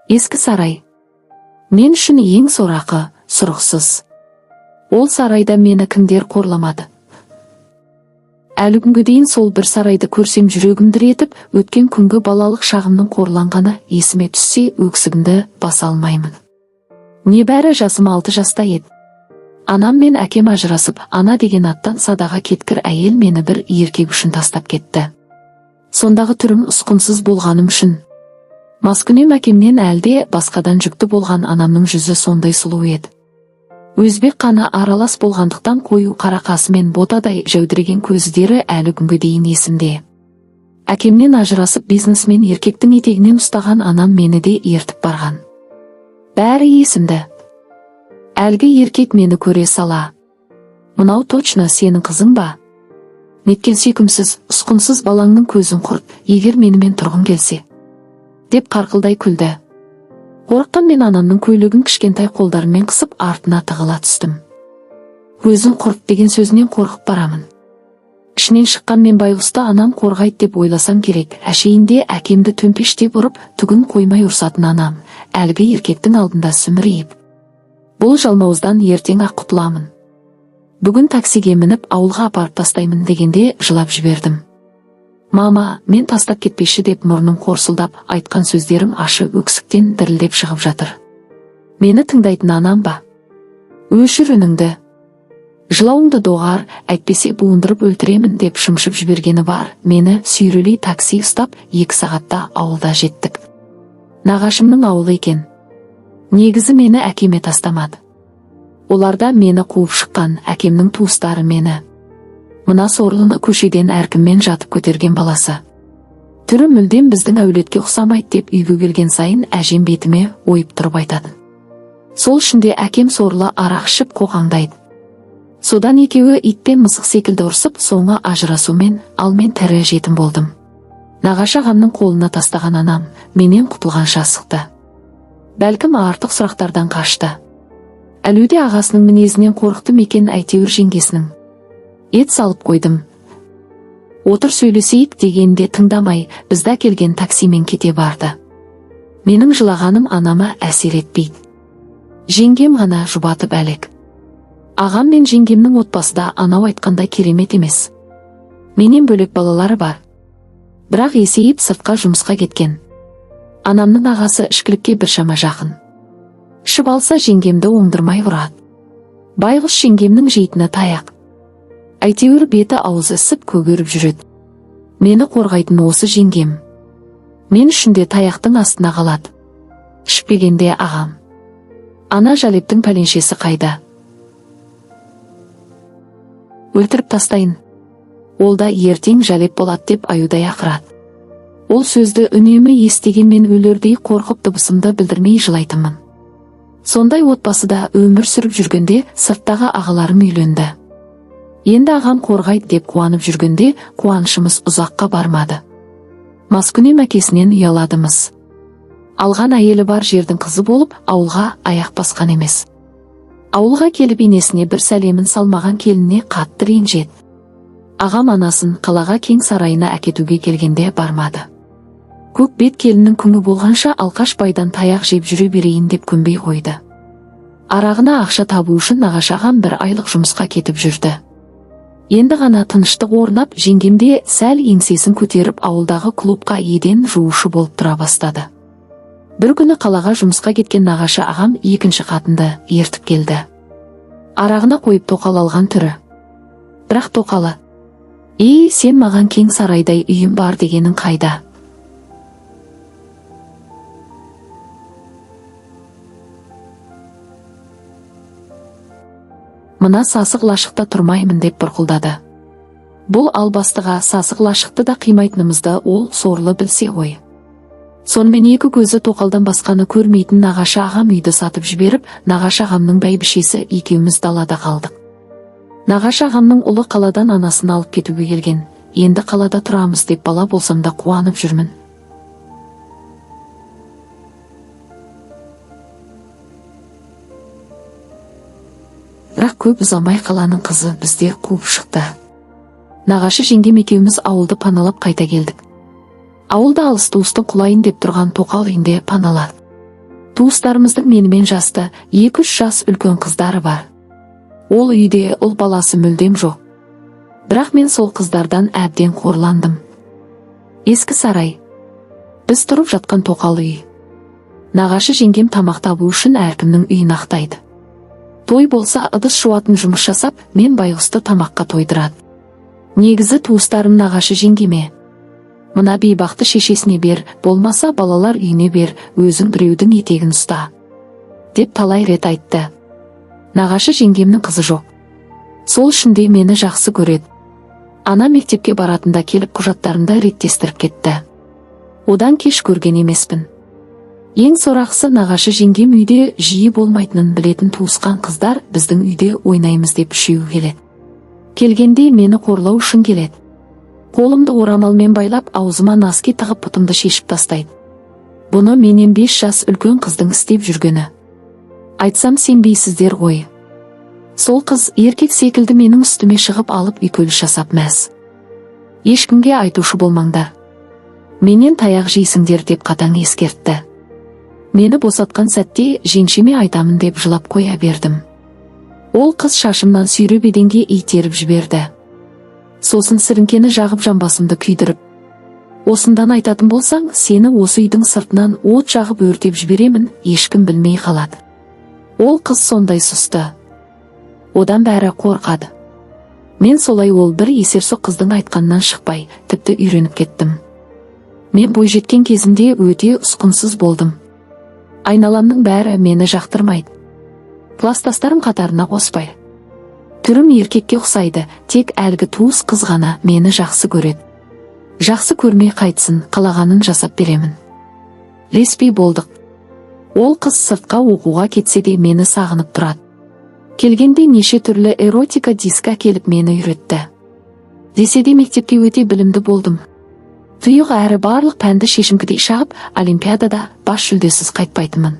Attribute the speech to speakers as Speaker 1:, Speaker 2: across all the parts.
Speaker 1: Ескі сарай. Мен үшін ең сорақы, сұрықсыз. Ол сарайда мені кімдер қорламады. Әлі күнге дейін сол бір сарайды көрсем жүрегім дір етіп, өткен күнгі балалық шағымның қорланғаны есіме түссе өксігімді баса алмаймын. Небәрі жасым 6 жаста еді. Анам мен әкем ажырасып, ана деген аттан садаға кеткір әйел мені бір еркек үшін тастап кетті. Сондағы түрім ұсқынсыз болғаным үшін. Маскүнем әкемнен әлде басқадан жүкті болған анамның жүзі сондай сұлу еді. Өзбек қаны аралас болғандықтан қою қара қасы мен ботадай жәудіреген көздері әлі күнге дейін есімде. Әкемнен ажырасып бизнесмен еркектің етегінен ұстаған анам мені де ертіп барған. Бәрі есімді. Әлгі еркек мені көре сала: "Мынау точно сенің қызың ба? Неткен сүйкімсіз, ұсқынсыз балаңның көзін құрт, егер менімен тұрғың келсе", деп қарқылдай күлді. Қорыққан мен анамның көйлегін кішкентай қолдарымен қысып артына тығыла түстім. Көзін құрт деген сөзінен қорқып барамын. Ішінен шыққан мен байғұсты анам қорғайды деп ойласам керек. Әшейінде әкемді төмпештеп ұрып, түгін қоймай ұрсатын анам, әлгі еркектің алдында сүмірейіп: "Бұл жалмауыздан ертең-ақ құтыламын. Бүгін таксиге мініп ауылға апарып тастаймын" дегенде жылап жібердім. "Мама, мен тастап кетпеші" деп мұрным қорсылдап, айтқан сөздерім ашы өксіктен дірілдеп шығып жатыр. Мені тыңдайтын анам ба? "Өшір үніңді. Жылауыңды доғар, әйтпесе буындырып өлтіремін" деп шымшып жібергені бар. Мені сүйрелей такси ұстап 2 сағатта ауылда жеттік. Нағашымның ауылы екен. Негізі мені әкеме тастамады. Оларда мені қуып шыққан әкемнің туыстары мені. Мына сорлыны көшеден әркіммен жатып көтерген баласы. Түрі мүлдем біздің әулетке ұқсамайды деп үйге келген сайын әжем бетіме ойып тұрып айтады. Сол ішінде әкем сорлы арақ ішіп қоқаңдайды. Содан екеуі итпен мысық секілді ұрсып, соңы ажырасумен, ал мен тірі жетім болдым. Нағашы ағамның қолына тастаған анам менен құтылғанша асықты. Бәлкім артық сұрақтардан қашты. Әлуде ағасының мінезінен қорықты мекен, әйтеуір жеңгесінің. Ет салып қойдым. Отыр сөйлесейік дегенде тыңдамай, бізді әкелген таксимен кете барды. Менің жылағаным анама әсер етпейді. Жеңгем ғана жұбатып әлек. Ағам мен жеңгемнің отбасыда анау айтқандай керемет емес. Менен бөлек балалары бар. Бірақ есейіп сыртқа жұмысқа кеткен. Анамның ағасы ішкілікке біршама жақын. Ішіп алса жеңгемді оңдырмай ұрады. Байғұс жеңгемнің жейтіні таяқ. Әйтеуір беті аузы ісіп көгеріп жүреді. Мені қорғайтын осы жеңгем. Мен үшін де таяқтың астына қалады. Ішпегенде ағам: "Ана Жалептің пәленшесі қайда? Өлтіріп тастайын. Ол да ертең Жалеп болады" деп аюдай ақырады. Ол сөзді үнемі естіген мен өлердей қорқып дыбысымды білдірмей жылайтынмын. Сондай отбасыда өмір сүріп жүргенде сырттағы ағаларым үйленді. Енді ағам қорғайды деп қуанып жүргенде қуанышымыз ұзаққа бармады. Маскүнем әкесінен ұяладымыз. Алған әйелі бар жердің қызы болып, ауылға аяқ басқан емес. Ауылға келіп енесіне бір сәлемін салмаған келініне қатты ренжеді. Ағам анасын қалаға кең сарайына әкетуге келгенде бармады. Көк бет келіннің күңі болғанша алқаш байдан таяқ жеп жүре берейін деп көнбей қойды. Арағына ақша табу үшін нағашы ағам 1 айлық жұмысқа кетіп жүрді. Енді ғана тыныштық орнап, жеңгемде сәл еңсесін көтеріп ауылдағы клубқа еден жуушы болып тұра бастады. Bir күні қалаға жұмысқа кеткен нағашы ағам 2-ші қатынды ертіп келді. Арағына қойып тоқал алған түрі. Бірақ тоқалы: "Ей, сен маған кең сарайдай үйім бар дегенің қайда?" "Мына сасық лашықта тұрмаймын" деп бұрқылдады. Бұл албастыға сасық лашықты да қимайтынымызды ол сорлы білсе ғой. Сонымен 2 көзі тоқалдан басқаны көрмейтін нағашы ағам үйді сатып жіберіп, нағашы ағамның бәйбішесі екеуміз далада қалдық. Нағашы ағамның ұлы қаладан анасын алып кетуге келген. Енді қалада тұрамыз деп бала болсам да қуанып жүрмін. Бірақ көп ұзамай қаланың қызы бізде қуып шықты. Нағашы жеңгем екеуміз ауылды паналап қайта келдік. Ауылда алыс туыстың құлайын деп тұрған тоқал үйінде паналады. Туыстарымыздың менімен жасты 2-3 жас үлкен қыздары бар. Ол үйде ұл баласы мүлдем жоқ. Бірақ мен сол қыздардан әбден қорландым. Ескі сарай. Біз тұрып жатқан тоқал үй. Нағашы жеңгем тамақ табу үшін әркімнің үйін ақтайды. Той болса ыдыс жуатын жұмыс жасап, мен байғұсты тамаққа тойдырады. Негізі туыстарым нағашы жеңгеме: мына бейбақты шешесіне бер, болмаса балалар үйіне бер, өзің біреудің етегін ұста, деп талай рет айтты. Нағашы жеңгемнің қызы жоқ. Сол үшін де мені жақсы көреді. Ана мектепке баратында келіп құжаттарында реттестіріп кетті. Одан кеш көрген емеспін. Ең сорақысы, нағашы жеңгем үйде жиі болмайтынын білетін туысқан қыздар біздің үйде ойнаймыз деп үшеуі келеді. Келгенде мені қорлау үшін келеді. Қолымды орамалмен байлап, аузыма носки тығып пұтымды шешіп тастайды. Бұны менен 5 жас үлкен қыздың істеп жүргені. Айтсам сенбейсіздер ғой. Сол қыз еркек секілді менің үстіме шығып алып үйкеліс жасап мәз. Ешкімге айтушы болмаңдар, менен таяқ жейсіңдер деп қатаң ескертті. Мені босатқан сәтте женшеме айтамын деп жылап қоя бердім. Ол қыз шашымнан сүйреп еденге итеріп жіберді. Сосын сіріңкені жағып жамбасымды күйдіріп: осындан айтатын болсаң, сені осы үйдің сыртынан от жағып өртеп жіберемін, ешкім білмей қалады. Ол қыз сондай сұсты. Одан бәрі қорқады. Мен солай ол бір есерсоқ қыздың айтқанынан шықпай, тіпті үйреніп кеттім. Мен бойжеткен кезімде өте ұсқынсыз болдым. Айналамның бәрі мені жақтырмайды. Кластастарым қатарына қоспай. Түрім еркекке ұқсайды, тек әлгі туыс қыз ғана мені жақсы көреді. Жақсы көрмей қайтсын, қалағанын жасап беремін. Ілеспей болдық. Ол қыз сыртқа оқуға кетсе де мені сағынып тұрады. Келгенде неше түрлі эротика дискі келіп мені үйретті. Десе де мектепте өте білімді болдым. Тұйық әрі барлық пәнді шешіңкідей шағып, олимпиадада бас жүлдесіз қайтпайтынмын.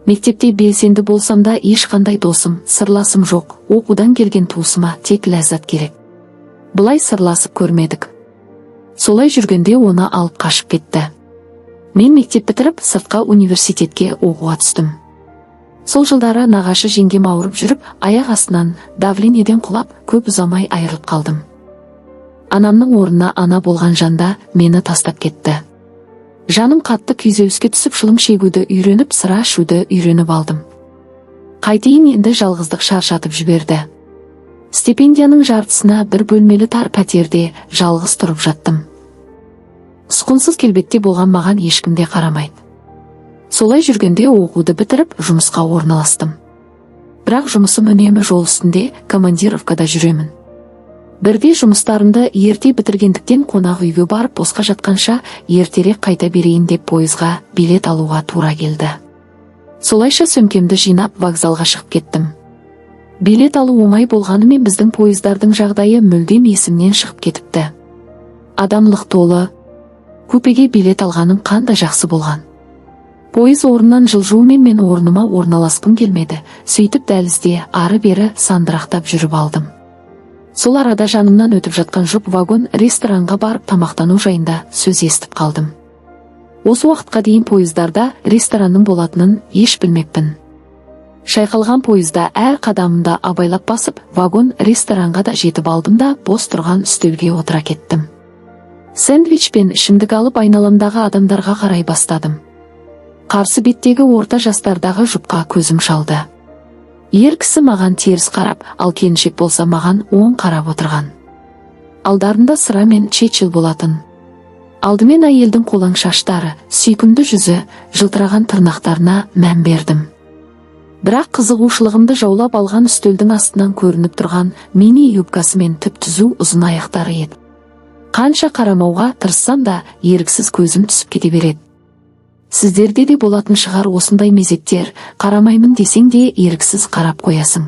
Speaker 1: Мектепте белсенді болсам да ешқандай досым, сырласым жоқ. Оқудан келген туысыма тек ләззат керек. Бұлай сырласып көрмедік. Солай жүргенде оны алып қашып кетті. Мен мектеп бітіріп, сыртқа университетке оқуға түстім. Сол жылдары нағашы жеңгем ауырып жүріп, аяқ астынан давлениеден құлап, көп ұзамай айырылып қалдым. Анамның орнына ана болған жанда мені тастап кетті. Жаным қатты күйзеліске түсіп, шылым шегуді үйреніп, сыра ішуді үйреніп алдым. Қайтейін, енді жалғыздық шаршатып жіберді. Стипендияның жартысына бір бөлмелі тар пәтерде жалғыз тұрып жаттым. Сұқынсыз келбетте болған маған ешкімде қарамайды. Солай жүргенде оқуды бітіріп, жұмысқа орналастым. Бірақ жұмысым үнемі жол үстінде, командировкада жүремін. Бірде жұмыстарымды ерте бітіргендіктен қонақ үйге барып, босқа жатқанша ертерек қайта берейін деп пойызға билет алуға тура келді. Солайша сөмкемді жинап вокзалға шығып кеттім. Билет алу оңай болғанымен біздің пойыздардың жағдайы мүлдем есімнен шығып кетіпті. Адамлық толы. Купеге билет алғаным қандай жақсы болған. Пойыз орнынан жылжуымен мен орныма орналасқым келмеді. Сөйтіп дәлізде ары-бері сандырақтап жүріп алдым. Сол арада жанымнан өтіп жатқан жұп вагон ресторанға барып тамақтану жайында сөз естіп қалдым. Осы уақытқа дейін пойыздарда ресторанның болатынын еш білмеппін. Шайқалған пойызда әр қадамымда абайлап басып, вагон ресторанға да жетіп алдым да бос тұрған үстелге отыра кеттім. Сэндвич пен ішімдік алып айналамдағы адамдарға қарай бастадым. Қарсы беттегі орта жастардағы жұпқа көзім шалды. Ер кісі маған теріс қарап, ал келіншек болса маған оң қарап отырған. Алдарында сыра мен чечил болатын. Алдымен әйелдің қолаң шаштары, сүйкімді жүзі, жылтыраған тырнақтарына мән бердім. Бірақ қызығушылығымды жаулап алған үстелдің астынан көрініп тұрған мини юбкасы мен түп-түзу ұзын аяқтары еді. Қанша қарамауға тырыссам да еріксіз көзім түсіп кете береді. Сіздерде де болатын шығар осындай мезеттер, қарамаймын десең де еріксіз қарап қоясың.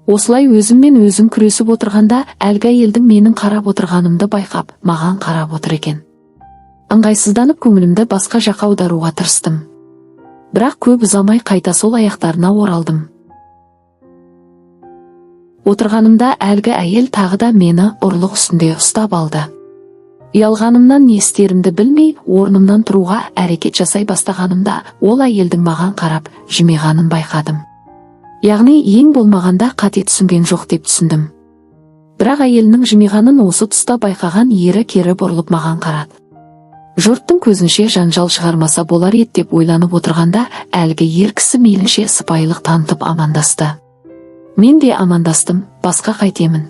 Speaker 1: Осылай өзіммен өзім күресіп отырғанда, әлгі әйелдің менің қарап отырғанымды байқап, маған қарап отыр екен. Ыңғайсызданып көңілімді басқа жаққа аударуға тырыстым. Бірақ көп ұзамай қайта сол аяқтарына оралдым. Отырғанымда әлгі әйел тағы да мені ұрлық үстінде ұстап алды. Ұялғанымнан не істерімді білмей, орнымнан тұруға әрекет жасай бастағанымда, ол әйелдің маған қарап жымиғанын байқадым. Яғни ең болмағанда қате түсінген жоқ деп түсіндім. Бірақ әйелінің жымиғанын осы тұста байқаған ері кері бұрылып маған қарады. Жұрттың көзінше жанжал шығармаса болар еді деп ойланып отырғанда, әлгі ер кісі мейлінше сыпайылық танытып амандасты. Мен де амандастым, басқа қайтемін.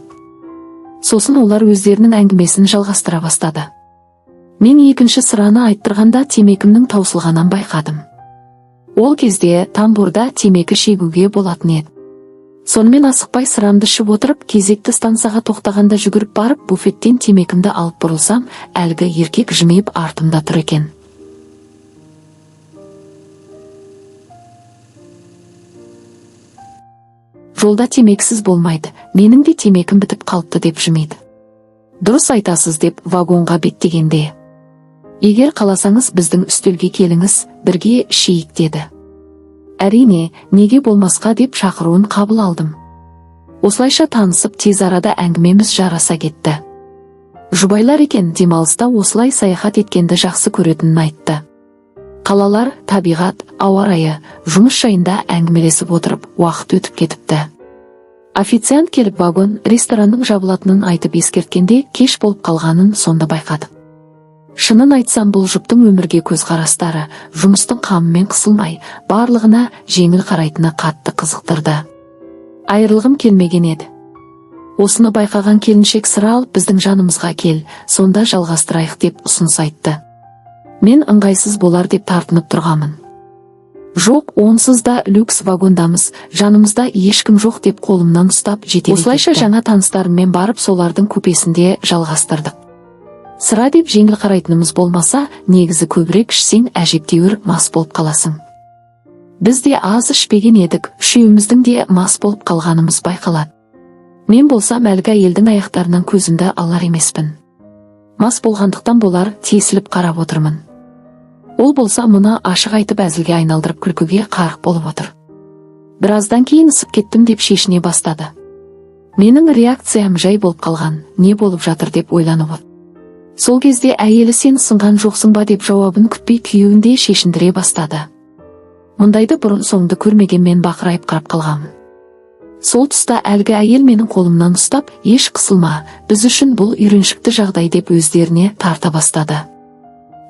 Speaker 1: Сосын олар өздерінің әңгімесін жалғастыра бастады. Мен екінші сыраны айттырғанда темекімнің таусылғанын байқадым. Ол кезде тамбурда темекі шегуге болатын еді. Сонымен асықпай сырамды ішіп отырып, кезекті станцияға тоқтағанда жүгіріп барып, буфеттен темекімді алып бұрылсам, әлгі еркек жымиып артымда тұр екен. Жолда темексіз болмайды, менің де темекім бітіп қалыпты деп жымиды. Дұрыс айтасыз деп вагонға беттегенде. Егер қаласаңыз біздің үстелге келіңіз, бірге ішейік деді. Әрине, неге болмасқа деп шақыруын қабыл алдым. Осылайша танысып тез арада әңгімеміз жараса кетті. Жұбайлар екен, демалыста осылай саяхат еткенді жақсы көретінін айтты. Қалалар, табиғат, ауа райы, жұмыс жайында әңгімелесіп отырып, уақыт өтіп кетіпті. Официант келіп вагон, ресторанның жабылатынын айтып ескерткенде кеш болып қалғанын сонда байқадым. Шынын айтсам, бұл жұптың өмірге көзқарастары, жұмыстың қамымен қысылмай, барлығына жеңіл қарайтыны қатты қызықтырды. Айырылғым келмеген еді. Осыны байқаған келіншек сыра алып біздің жанымызға кел, сонда жалғастырайық деп ұсыныс айтты. Мен ыңғайсыз болар деп тартынып тұрғамын. Жоқ, онсыз да люкс вагондамыз, жанымызда ешкім жоқ деп қолымнан ұстап жетелей кетті. Осылайша жаңа таныстарыммен барып солардың купесінде жалғастырдық. Сыра деп жеңіл қарайтынымыз болмаса, негізі көбірек ішсең әжептәуір мас болып қаласың. Біз де аз ішпеген едік, үшеуміздің де мас болып қалғанымыз байқалады. Мен болсам әлгі әйелдің аяқтарынан көзімді алар емеспін. Мас болғандықтан болар, тесіліп қарап отырмын. Ол болса мұны ашық айтып әзілге айналдырып күлкіге қарық болып отыр. Біраздан кейін ысып кеттім деп шешіне бастады. Менің реакциям жай болып қалған, не болып жатыр деп ойланып отыр. Сол кезде әйелі сен сынған жоқсың ба деп жауабын күтпей күйеуінде шешіндіре бастады. Мұндайды бұрын соңды көрмеген мен бақырайып қарап қалғамын. Сол тұста әлгі әйел менің қолымнан ұстап, еш қысылма, біз үшін бұл үйреншікті жағдай деп өздеріне тарта бастады.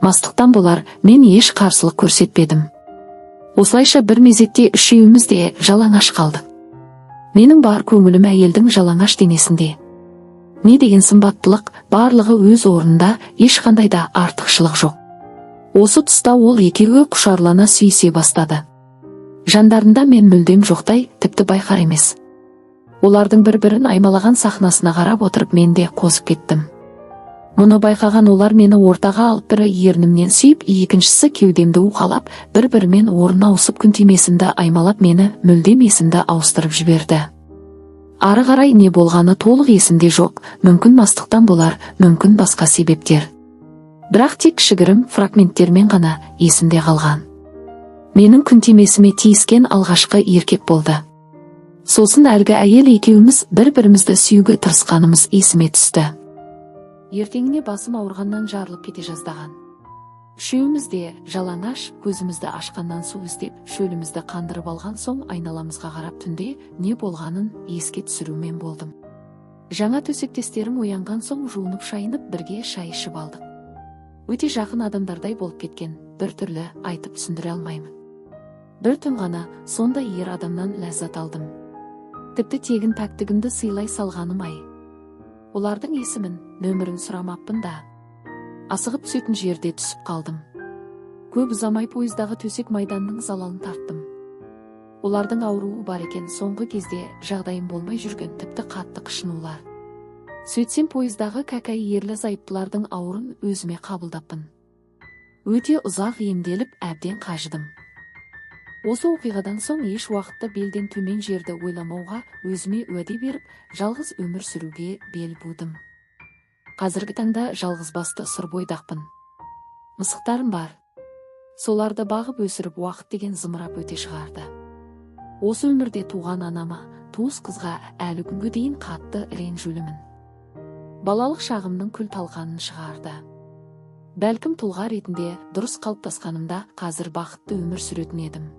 Speaker 1: Мастықтан болар, мен еш қарсылық көрсетпедім. Осылайша бір мезетте үшеуміз де жалаңаш қалдық. Менің бар көңілім әйелдің жалаңаш денесінде. Не деген сымбаттылық, барлығы өз орнында, ешқандай да артықшылық жоқ. Осы тұста ол екеуі құшарлана сүйісе бастады. Жандарында мен мүлдем жоқтай, тіпті байқар емес. Олардың бір-бірін аймалаған сахнасына қарап отырып мен де қозып кеттім. Мұны байқаған олар мені ортаға алып, бірі ернімнен сүйіп, екіншісі кеудемді уқалап, бір-бірімен орын ауысып күн тимесімді аймалап мені мүлдем есімді ауыстырып жіберді. Ары қарай не болғаны толық есімде жоқ, мүмкін мастықтан болар, мүмкін басқа себептер. Бірақ тек кішігірім фрагменттермен ғана есімде қалған. Менің күн тимесіме тиіскен алғашқы еркек болды. Сосын әлгі әйел екеуміз бір-бірімізді сүюге тырысқанымыз есіме түсті. Ертеңіне басым ауырғаннан жарылып кете жаздаған. Үшеуміз де жалаңаш, көзімізді ашқаннан су іздеп, шөлімізді қандырып алған соң айналамызға қарап түнде не болғанын еске түсірумен болдым. Жаңа төсектестерім оянған соң жуынып шайынып бірге шай ішіп алдық. Өте жақын адамдардай болып кеткен, бір түрлі айтып түсіндіре алмаймын. Бір түн ғана сонда ер адамнан ләззат алдым. Тіпті тегін пәктігімді сыйлай салғаным ай. Олардың есімін, нөмірін сұрамаппын да. Асығып түсетін жерде түсіп қалдым. Көп ұзамай пойыздағы төсек майданның залалын тарттым. Олардың ауруы бар екен, соңғы кезде жағдайым болмай жүрген, тіпті қатты қышынулар. Сөйтсем пойыздағы кәкәй ерлі зайыптылардың ауырын өзіме қабылдаппын. Өте ұзақ емделіп, әбден қажыдым. Осы оқиғадан соң еш уақытта белден төмен жерді ойламауға өзіме уәде беріп, жалғыз өмір сүруге бел будым. Қазіргі таңда жалғыз басты сұр бойдақпын. Мысықтарым бар. Соларды бағып өсіріп уақыт деген зымырап өте шығарды. Осы өмірде туған анама, туыс қызға әлі күнге дейін қатты ренжулімін. балалық шағымның күл талқанын шығарды. Бәлкім тұлға ретінде дұрыс қалыптасқанымда қазір бақытты өмір сүретін едім.